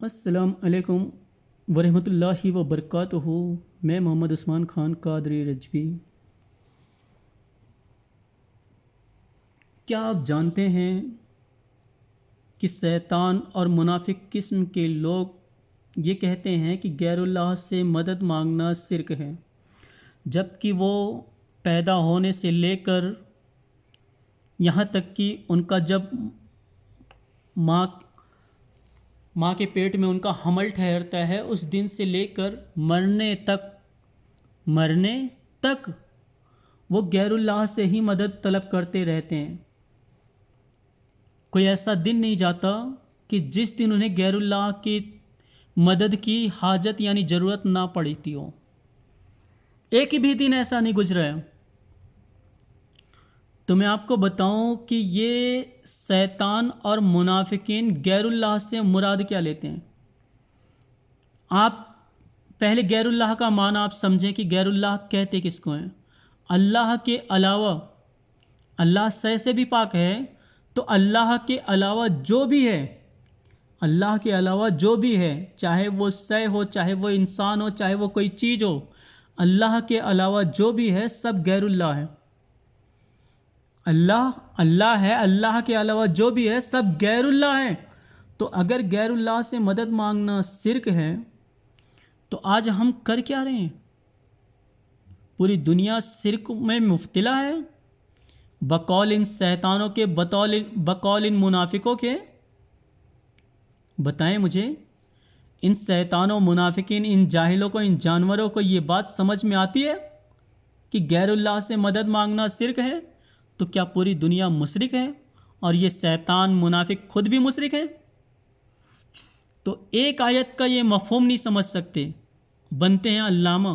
السلام علیکم ورحمۃ اللہ وبرکاتہ۔ میں محمد عثمان خان قادری رجوی۔ کیا آپ جانتے ہیں کہ شیطان اور منافق قسم کے لوگ یہ کہتے ہیں کہ غیر اللہ سے مدد مانگنا شرک ہے، جبکہ وہ پیدا ہونے سے لے کر یہاں تک کہ ان کا جب ماں کے پیٹ میں ان کا حمل ٹھہرتا ہے اس دن سے لے کر مرنے تک وہ غیر اللہ سے ہی مدد طلب کرتے رہتے ہیں۔ کوئی ایسا دن نہیں جاتا کہ جس دن انہیں غیر اللہ کی مدد کی حاجت یعنی ضرورت نہ پڑتی ہو۔ ایک بھی دن ایسا نہیں گزرا ہے۔ تو میں آپ کو بتاؤں کہ یہ شیطان اور منافقین غیر اللہ سے مراد کیا لیتے ہیں۔ آپ پہلے غیر اللہ کا معنی آپ سمجھیں کہ غیر اللہ کہتے کس کو ہیں۔ اللہ کے علاوہ، اللہ سے بھی پاک ہے، تو اللہ کے علاوہ جو بھی ہے، اللہ کے علاوہ جو بھی ہے، چاہے وہ شے ہو، چاہے وہ انسان ہو، چاہے وہ کوئی چیز ہو، اللہ کے علاوہ جو بھی ہے سب غیر اللہ ہے۔ اللہ ہے، اللہ کے علاوہ جو بھی ہے سب غیر اللہ ہے۔ تو اگر غیر اللہ سے مدد مانگنا شرک ہے تو آج ہم کر کیا رہے ہیں؟ پوری دنیا شرک میں مبتلا ہے، بقول ان شیطانوں کے، بقول ان منافقوں کے۔ بتائیں مجھے، ان شیطانوں، منافقین، ان جاہلوں کو، ان جانوروں کو یہ بات سمجھ میں آتی ہے کہ غیر اللہ سے مدد مانگنا شرک ہے؟ تو کیا پوری دنیا مشرک ہے اور یہ شیطان منافق خود بھی مشرک ہیں؟ تو ایک آیت کا یہ مفہوم نہیں سمجھ سکتے، بنتے ہیں علامہ۔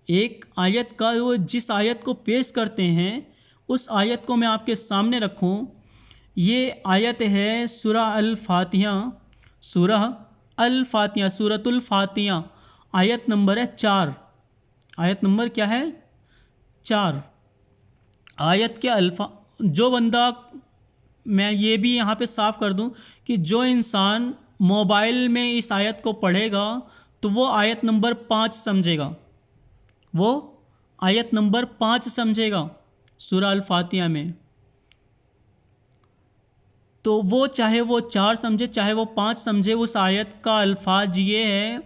ایک آیت کا وہ جس آیت کو پیش کرتے ہیں اس آیت کو میں آپ کے سامنے رکھوں۔ یہ آیت ہے سورہ الفاتحہ، سورۃ الفاتحہ، آیت نمبر ہے 4۔ آیت نمبر کیا ہے؟ 4۔ آیت کے جو بندہ، میں یہ بھی یہاں پہ صاف کر دوں کہ جو انسان موبائل میں اس آیت کو پڑھے گا تو وہ آیت نمبر 5 سمجھے گا، وہ آیت نمبر 5 سمجھے گا سورہ الفاتحہ میں۔ تو وہ چاہے وہ 4 سمجھے چاہے وہ 5 سمجھے، اس آیت کا الفاظ یہ ہے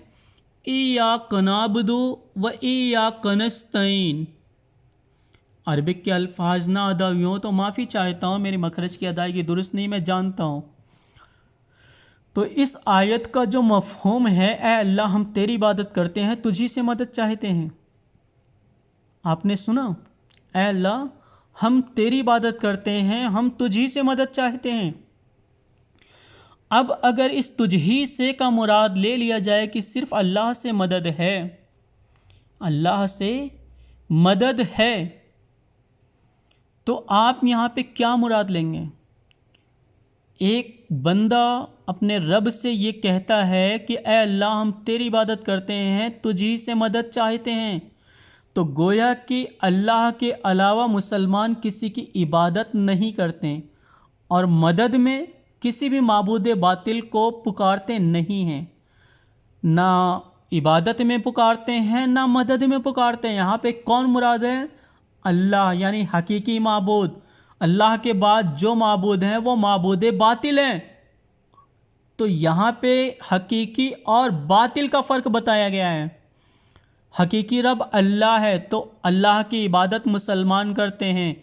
ایاک نعبد و ایاک نستعین۔ عربک کے الفاظ نہ ادا ہوئے ہوں تو معافی چاہتا ہوں، میری مخرج کی ادائیگی درست نہیں، میں جانتا ہوں۔ تو اس آیت کا جو مفہوم ہے، اے اللہ ہم تیری عبادت کرتے ہیں، تجھی سے مدد چاہتے ہیں۔ آپ نے سنا؟ اے اللہ ہم تیری عبادت کرتے ہیں، ہم تجھی سے مدد چاہتے ہیں۔ اب اگر اس تجھی سے کا مراد لے لیا جائے کہ صرف اللہ سے مدد ہے، اللہ سے مدد ہے، تو آپ یہاں پہ کیا مراد لیں گے؟ ایک بندہ اپنے رب سے یہ کہتا ہے کہ اے اللہ ہم تیری عبادت کرتے ہیں، تجھی سے مدد چاہتے ہیں، تو گویا کہ اللہ کے علاوہ مسلمان کسی کی عبادت نہیں کرتے اور مدد میں کسی بھی معبود باطل کو پکارتے نہیں ہیں، نہ عبادت میں پکارتے ہیں نہ مدد میں پکارتے ہیں۔ یہاں پہ کون مراد ہے؟ اللہ، یعنی حقیقی معبود۔ اللہ کے بعد جو معبود ہیں وہ معبود باطل ہیں۔ تو یہاں پہ حقیقی اور باطل کا فرق بتایا گیا ہے۔ حقیقی رب اللہ ہے تو اللہ کی عبادت مسلمان کرتے ہیں،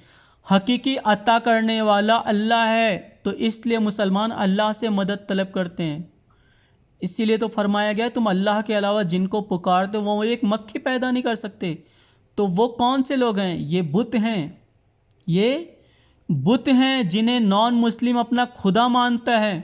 حقیقی عطا کرنے والا اللہ ہے تو اس لیے مسلمان اللہ سے مدد طلب کرتے ہیں۔ اسی لیے تو فرمایا گیا تم اللہ کے علاوہ جن کو پکارتے وہ ایک مکھی پیدا نہیں کر سکتے۔ تو وہ کون سے لوگ ہیں؟ یہ بت ہیں، یہ بت ہیں جنہیں نان مسلم اپنا خدا مانتا ہے۔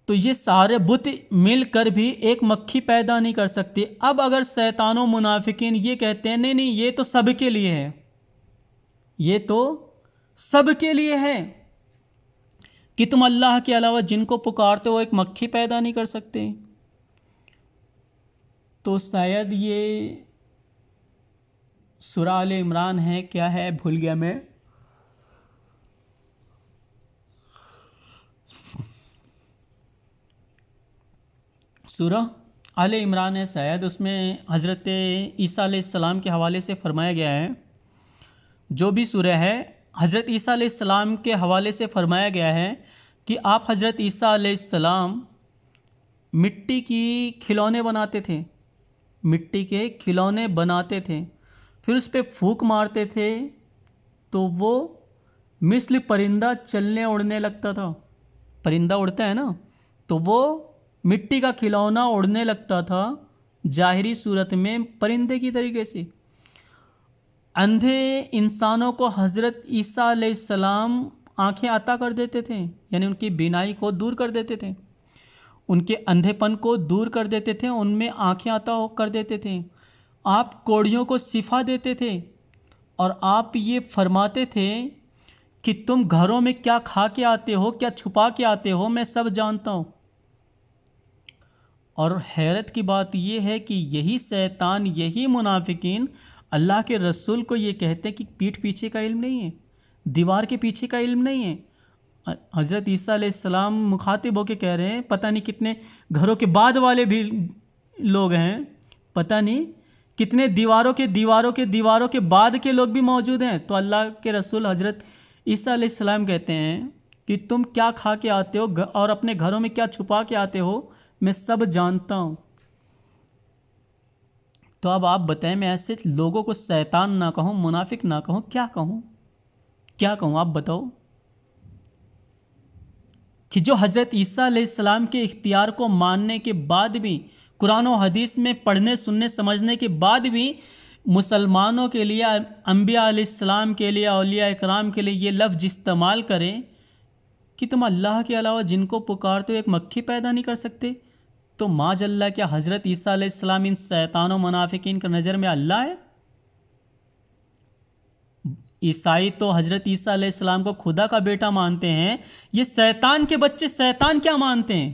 تو یہ سارے بت مل کر بھی ایک مکھی پیدا نہیں کر سکتے۔ اب اگر شیطان و منافقین یہ کہتے ہیں نہیں نہیں یہ تو سب کے لیے ہے، یہ تو سب کے لیے ہے کہ تم اللہ کے علاوہ جن کو پکارتے ہو ایک مکھی پیدا نہیں کر سکتے، تو شاید یہ سورہ آل عمران ہے، کیا ہے بھول گیا میں، سورہ آل عمران ہے شاید، اس میں حضرت عیسیٰ علیہ السلام کے حوالے سے فرمایا گیا ہے، جو بھی سورہ ہے حضرت عیسیٰ علیہ السلام کے حوالے سے فرمایا گیا ہے کہ آپ حضرت عیسیٰ علیہ السلام مٹی کی کھلونے بناتے تھے، مٹی کے کھلونے بناتے تھے، پھر اس پہ پھونک مارتے تھے تو وہ مثل پرندہ چلنے اڑنے لگتا تھا۔ پرندہ اڑتا ہے نا، تو وہ مٹی کا کھلونا اڑنے لگتا تھا ظاہری صورت میں پرندے کی طریقے سے۔ اندھے انسانوں کو حضرت عیسیٰ علیہ السلام آنکھیں عطا کر دیتے تھے، یعنی ان کی بینائی کو دور کر دیتے تھے، ان کے اندھے پن کو دور کر دیتے تھے، ان میں آنکھیں عطا کر دیتے تھے۔ آپ کوڑیوں کو شفا دیتے تھے، اور آپ یہ فرماتے تھے کہ تم گھروں میں کیا کھا کے آتے ہو، کیا چھپا کے آتے ہو، میں سب جانتا ہوں۔ اور حیرت کی بات یہ ہے کہ یہی شیطان، یہی منافقین اللہ کے رسول کو یہ کہتے ہیں کہ پیٹھ پیچھے کا علم نہیں ہے، دیوار کے پیچھے کا علم نہیں ہے۔ حضرت عیسیٰ علیہ السلام مخاطب ہو کے کہہ رہے ہیں پتہ نہیں کتنے گھروں کے بعد والے بھی لوگ ہیں، پتہ نہیں کتنے دیواروں کے بعد کے لوگ بھی موجود ہیں۔ تو اللہ کے رسول حضرت عیسیٰ علیہ السلام کہتے ہیں کہ تم کیا کھا کے آتے ہو اور اپنے گھروں میں کیا چھپا کے آتے ہو، میں سب جانتا ہوں۔ تو اب آپ بتائیں، میں ایسے لوگوں کو شیطان نہ کہوں، منافق نہ کہوں، کیا کہوں آپ بتاؤ؟ کہ جو حضرت عیسیٰ علیہ السلام کے اختیار کو ماننے کے بعد بھی، قرآن و حدیث میں پڑھنے سننے سمجھنے کے بعد بھی مسلمانوں کے لیے، انبیاء علیہ السلام کے لیے، اولیاء اکرام کے لیے یہ لفظ استعمال کریں کہ تم اللہ کے علاوہ جن کو پکارتے ہو ایک مکھی پیدا نہیں کر سکتے، تو معاذ اللہ کیا حضرت عیسیٰ علیہ السلام ان شیطان و منافقین کا نظر میں اللہ ہے؟ عیسائی تو حضرت عیسیٰ علیہ السلام کو خدا کا بیٹا مانتے ہیں، یہ شیطان کے بچے شیطان کیا مانتے ہیں؟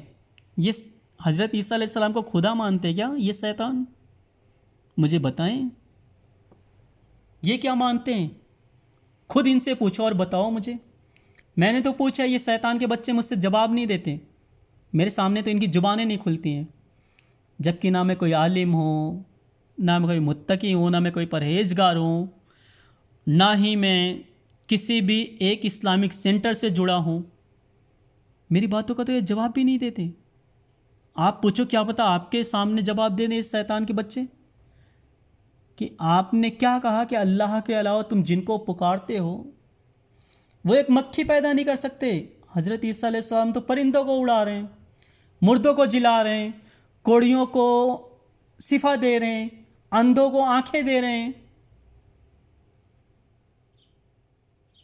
یہ حضرت عیسیٰ علیہ السلام کو خدا مانتے ہیں کیا یہ شیطان؟ مجھے بتائیں یہ کیا مانتے ہیں؟ خود ان سے پوچھو اور بتاؤ مجھے۔ میں نے تو پوچھا، یہ شیطان کے بچے مجھ سے جواب نہیں دیتے، میرے سامنے تو ان کی زبانیں نہیں کھلتی ہیں، جبکہ نہ میں کوئی عالم ہوں، نہ میں کوئی متقی ہوں، نہ میں کوئی پرہیزگار ہوں، نہ ہی میں کسی بھی ایک اسلامک سینٹر سے جڑا ہوں، میری باتوں کا تو یہ جواب بھی نہیں دیتے۔ آپ پوچھو، کیا پتہ آپ کے سامنے جواب دے دیں اس شیطان کے بچے کہ آپ نے کیا کہا کہ اللہ کے علاوہ تم جن کو پکارتے ہو وہ ایک مکھی پیدا نہیں کر سکتے۔ حضرت عیسیٰ علیہ السلام تو پرندوں کو اڑا رہے ہیں، مردوں کو جلا رہے ہیں، کوڑیوں کو شفا دے رہے ہیں، اندھوں کو آنکھیں دے رہے ہیں،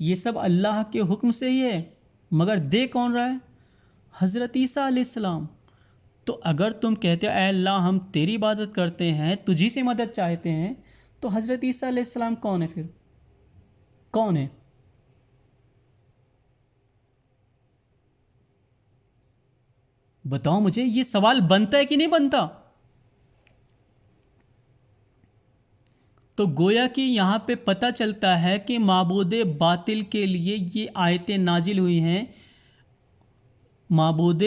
یہ سب اللہ کے حکم سے ہی ہے، مگر دے کون رہا ہے؟ حضرت عیسیٰ علیہ السلام۔ تو اگر تم کہتے ہو اے اللہ ہم تیری عبادت کرتے ہیں، تجھی سے مدد چاہتے ہیں، تو حضرت عیسیٰ علیہ السلام کون ہے پھر؟ کون ہے؟ بتاؤ مجھے، یہ سوال بنتا ہے کہ نہیں بنتا؟ تو گویا کہ یہاں پہ پتہ چلتا ہے کہ معبود باطل کے لیے یہ آیتیں نازل ہوئی ہیں، معبود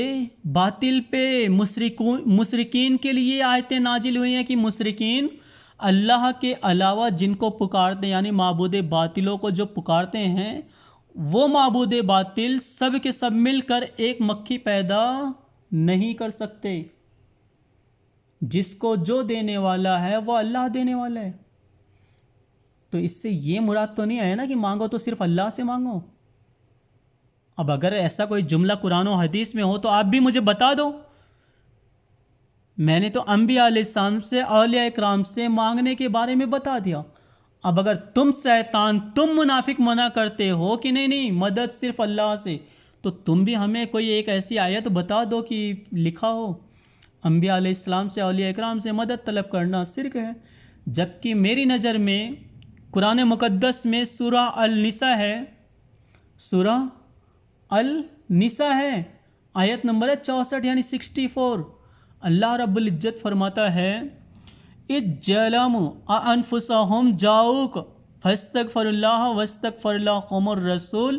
باطل پہ مشرکین کے لیے آیتیں نازل ہوئی ہیں کہ مشرکین اللہ کے علاوہ جن کو پکارتے ہیں، یعنی معبود باطلوں کو جو پکارتے ہیں، وہ معبود باطل سب کے سب مل کر ایک مکھی پیدا نہیں کر سکتے۔ جس کو جو دینے والا ہے وہ اللہ دینے والا ہے۔ تو اس سے یہ مراد تو نہیں آیا نا کہ مانگو تو صرف اللہ سے مانگو۔ اب اگر ایسا کوئی جملہ قرآن و حدیث میں ہو تو آپ بھی مجھے بتا دو۔ میں نے تو انبیاء علیہ السلام سے، اولیاء اکرام سے مانگنے کے بارے میں بتا دیا۔ اب اگر تم شیطان، تم منافق منع کرتے ہو کہ نہیں مدد صرف اللہ سے، تو تم بھی ہمیں کوئی ایک ایسی آیت بتا دو کہ لکھا ہو انبیاء علیہ السلام سے، اولیاء اکرام سے مدد طلب کرنا شرک ہے۔ جبکہ میری نظر میں قرآن مقدس میں سورہ النساء ہے، سورہ النساء ہے، آیت نمبر ہے 64 یعنی 64۔ اللہ رب العزت فرماتا ہے اذ ظلموا انفسهم جاؤک فاستغفر اللہ واستغفر لهم الرسول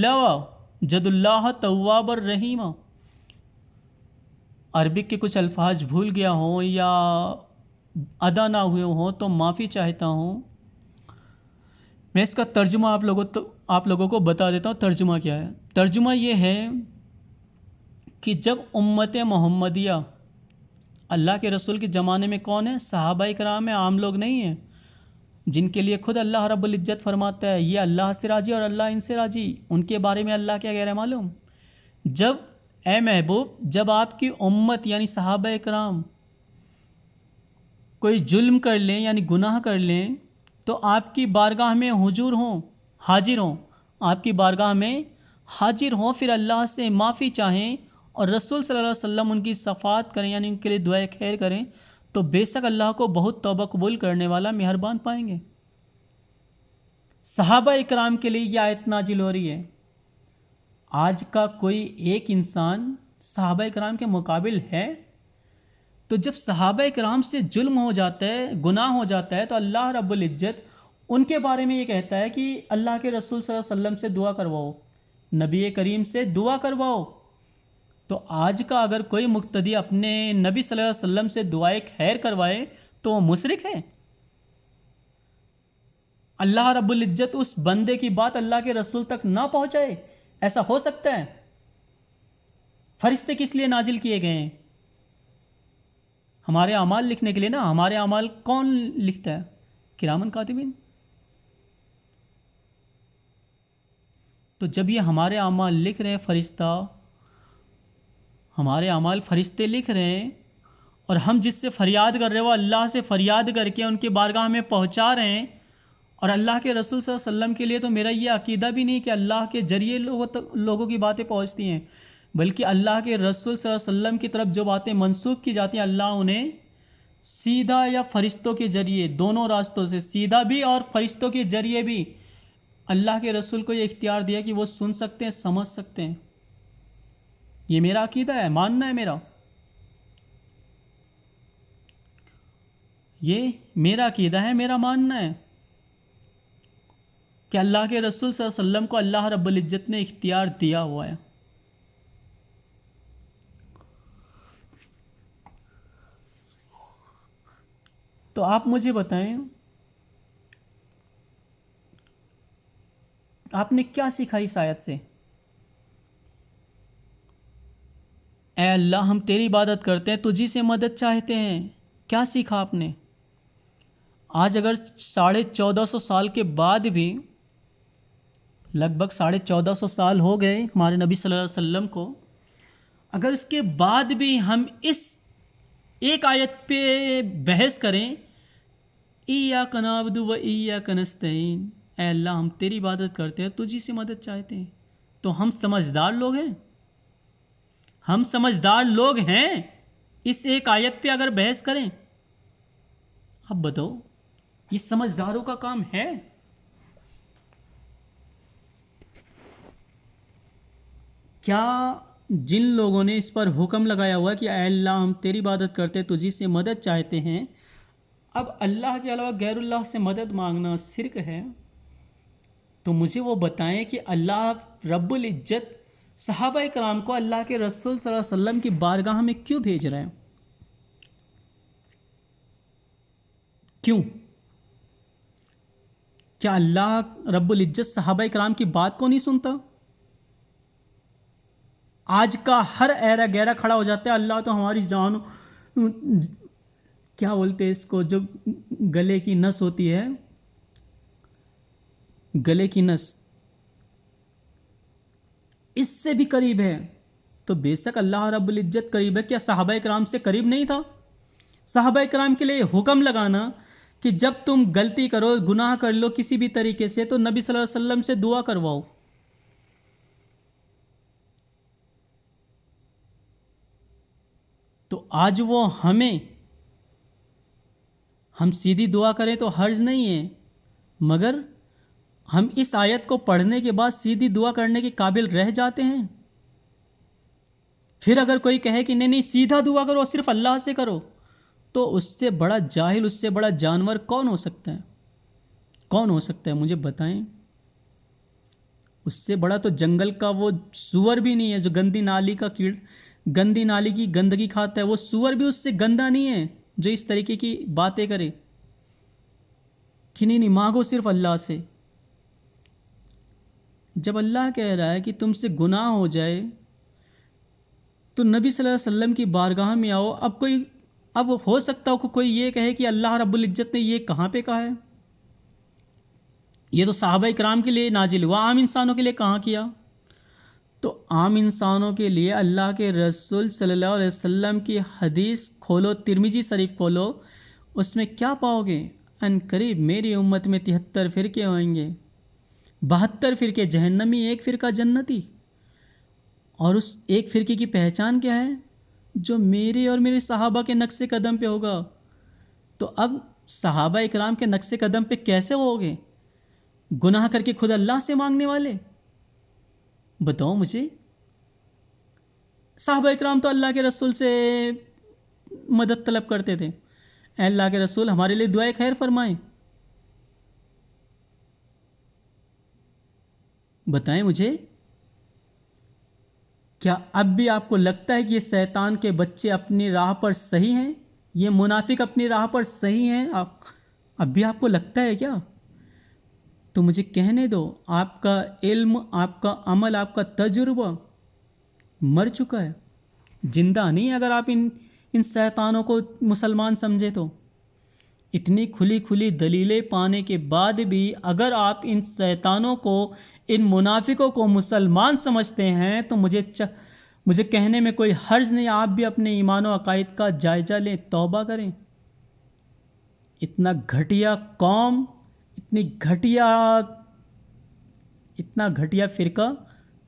لوجدوا اللہ توابا رحیما۔ عربک کے کچھ الفاظ بھول گیا ہوں یا ادا نہ ہوئے ہوں تو معافی چاہتا ہوں۔ میں اس کا ترجمہ آپ لوگوں کو بتا دیتا ہوں ترجمہ کیا ہے۔ ترجمہ یہ ہے کہ جب امت محمدیہ، اللہ کے رسول کے زمانے میں کون ہے؟ صحابہ کرام ہیں، عام لوگ نہیں ہیں، جن کے لیے خود اللہ رب العزت فرماتا ہے یہ اللہ سے راضی اور اللہ ان سے راضی۔ ان کے بارے میں اللہ کیا کہہ رہا ہے معلوم؟ جب اے محبوب، جب آپ کی امت یعنی صحابہ کرام کوئی ظلم کر لیں یعنی گناہ کر لیں تو آپ کی بارگاہ میں حاضر ہوں، آپ کی بارگاہ میں حاضر ہوں، پھر اللہ سے معافی چاہیں اور رسول صلی اللہ علیہ وسلم ان کی شفاعت کریں یعنی ان کے لیے دعائے خیر کریں تو بے شک اللہ کو بہت توبہ قبول کرنے والا مہربان پائیں گے۔ صحابہ اکرام کے لیے یہ آیت نازل ہو رہی ہے۔ آج کا کوئی ایک انسان صحابہ اکرام کے مقابل ہے؟ تو جب صحابہ کرام سے ظلم ہو جاتا ہے، گناہ ہو جاتا ہے، تو اللہ رب العزت ان کے بارے میں یہ کہتا ہے کہ اللہ کے رسول صلی اللہ علیہ وسلم سے دعا کرواؤ، نبی کریم سے دعا کرواؤ۔ تو آج کا اگر کوئی مقتدی اپنے نبی صلی اللہ علیہ وسلم سے دعائے خیر کروائے تو وہ مشرک ہے۔ اللہ رب العزت اس بندے کی بات اللہ کے رسول تک نہ پہنچائے، ایسا ہو سکتا ہے؟ فرشتے کس لیے نازل کیے گئے ہیں؟ ہمارے اعمال لکھنے کے لیے نا۔ ہمارے اعمال کون لکھتا ہے؟ کرامن کاتبین۔ تو جب یہ ہمارے اعمال لکھ رہے ہیں ہمارے اعمال فرشتے لکھ رہے ہیں اور ہم جس سے فریاد کر رہے ہیں وہ اللہ سے فریاد کر کے ان کی بارگاہ میں پہنچا رہے ہیں، اور اللہ کے رسول صلی اللہ علیہ وسلم کے لیے تو میرا یہ عقیدہ بھی نہیں کہ اللہ کے ذریعے لوگوں کی باتیں پہنچتی ہیں، بلکہ اللہ کے رسول صلی اللہ علیہ وسلم کی طرف جو باتیں منسوخ کی جاتی ہیں اللہ انہیں سیدھا یا فرشتوں کے ذریعے، دونوں راستوں سے، سیدھا بھی اور فرشتوں کے ذریعے بھی اللہ کے رسول کو یہ اختیار دیا کہ وہ سن سکتے ہیں، سمجھ سکتے ہیں۔ یہ میرا عقیدہ ہے، ماننا ہے میرا، یہ میرا عقیدہ ہے، میرا ماننا ہے کہ اللہ کے رسول صلی اللہ علیہ وسلم کو اللہ رب العزت نے اختیار دیا ہوا ہے۔ تو آپ مجھے بتائیں آپ نے کیا سیکھا اس آیت سے؟ اے اللہ ہم تیری عبادت کرتے ہیں، تجھی سے مدد چاہتے ہیں، کیا سیکھا آپ نے؟ آج اگر 1450 سال کے بعد بھی، لگ بھگ 1450 سال ہو گئے ہمارے نبی صلی اللہ علیہ وسلم کو، اگر اس کے بعد بھی ہم اس ایک آیت پہ بحث کریں، ایاک نعبد و ایاک نستعین، اے اللہ ہم تیری عبادت کرتے ہیں، تجھی سے مدد چاہتے ہیں، تو ہم سمجھدار لوگ ہیں؟ ہم سمجھدار لوگ ہیں اس ایک آیت پہ اگر بحث کریں؟ اب بتاؤ یہ سمجھداروں کا کام ہے؟ کیا جن لوگوں نے اس پر حکم لگایا ہوا کہ اے اللہ ہم تیری عبادت کرتے تجھی سے مدد چاہتے ہیں، اب اللہ کے علاوہ غیر اللہ سے مدد مانگنا شرک ہے، تو مجھے وہ بتائیں کہ اللہ رب العزت صحابہ کرام کو اللہ کے رسول صلی اللہ علیہ وسلم کی بارگاہ میں کیوں بھیج رہے ہیں؟ کیوں؟ کیا اللہ رب العزت صحابہ کرام کی بات کو نہیں سنتا؟ آج کا ہر ایرا گیرا کھڑا ہو جاتا ہے اللہ تو ہماری جان، کیا بولتے ہیں اس کو، جو گلے کی نس ہوتی ہے، گلے کی نس، اس سے بھی قریب ہے۔ تو بے شک اللہ رب العزت قریب ہے، کیا صحابہ کرام سے قریب نہیں تھا؟ صحابہ کرام کے لیے حکم لگانا کہ جب تم غلطی کرو، گناہ کر لو کسی بھی طریقے سے، تو نبی صلی اللہ علیہ وسلم سے دعا کرواؤ۔ تو آج وہ ہم سیدھی دعا کریں تو حرج نہیں ہے، مگر ہم اس آیت کو پڑھنے کے بعد سیدھی دعا کرنے کے قابل رہ جاتے ہیں۔ پھر اگر کوئی کہے کہ نہیں سیدھا دعا کرو صرف اللہ سے کرو، تو اس سے بڑا جاہل، اس سے بڑا جانور کون ہو سکتا ہے؟ کون ہو سکتا ہے مجھے بتائیں؟ اس سے بڑا تو جنگل کا وہ سور بھی نہیں ہے جو گندی نالی کا گندی نالی کی گندگی کھاتا ہے، وہ سور بھی اس سے گندا نہیں ہے جو اس طریقے کی باتیں کرے کہ نہیں مانگو صرف اللہ سے۔ جب اللہ کہہ رہا ہے کہ تم سے گناہ ہو جائے تو نبی صلی اللہ علیہ وسلم کی بارگاہ میں آؤ۔ اب ہو سکتا ہو کہ کوئی یہ کہے کہ اللہ رب العزت نے یہ کہاں پہ کہا ہے؟ یہ تو صحابہ اکرام کے لیے نازل ہوا، عام انسانوں کے لیے کہاں کیا؟ تو عام انسانوں کے لیے اللہ کے رسول صلی اللہ علیہ وسلم کی حدیث کھولو، ترمذی شریف کھولو، اس میں کیا پاؤ گے؟ ان قریب میری امت میں 73 فرقے ہوئیں گے، 72 فرقے جہنمی، ایک فرقہ جنتی۔ اور اس ایک فرقے کی پہچان کیا ہے؟ جو میرے اور میرے صحابہ کے نقش قدم پہ ہوگا۔ تو اب صحابہ اکرام کے نقش قدم پہ کیسے ہوگے؟ گناہ کر کے خود اللہ سے مانگنے والے؟ بتاؤ مجھے۔ صحابہ اکرام تو اللہ کے رسول سے مدد طلب کرتے تھے، اے اللہ کے رسول ہمارے لیے دعائے خیر فرمائیں۔ بتائیں مجھے، کیا اب بھی آپ کو لگتا ہے کہ یہ شیطان کے بچے اپنی راہ پر صحیح ہیں؟ یہ منافق اپنی راہ پر صحیح ہیں؟ اب بھی آپ کو لگتا ہے کیا؟ تو مجھے کہنے دو، آپ کا علم، آپ کا عمل، آپ کا تجربہ مر چکا ہے، زندہ نہیں ہے۔ اگر آپ ان شیطانوں کو مسلمان سمجھے تو اتنی کھلی دلیلیں پانے کے بعد بھی اگر آپ ان شیطانوں کو، ان منافقوں کو مسلمان سمجھتے ہیں تو مجھے کہنے میں کوئی حرج نہیں، آپ بھی اپنے ایمان و عقائد کا جائزہ لیں، توبہ کریں۔ اتنا گھٹیا قوم، اتنا گھٹیا فرقہ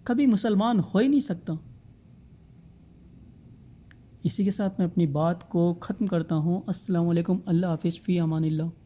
کبھی مسلمان ہو ہی نہیں سکتا۔ اسی کے ساتھ میں اپنی بات کو ختم کرتا ہوں۔ السلام علیکم، اللہ حافظ، فی امان اللہ۔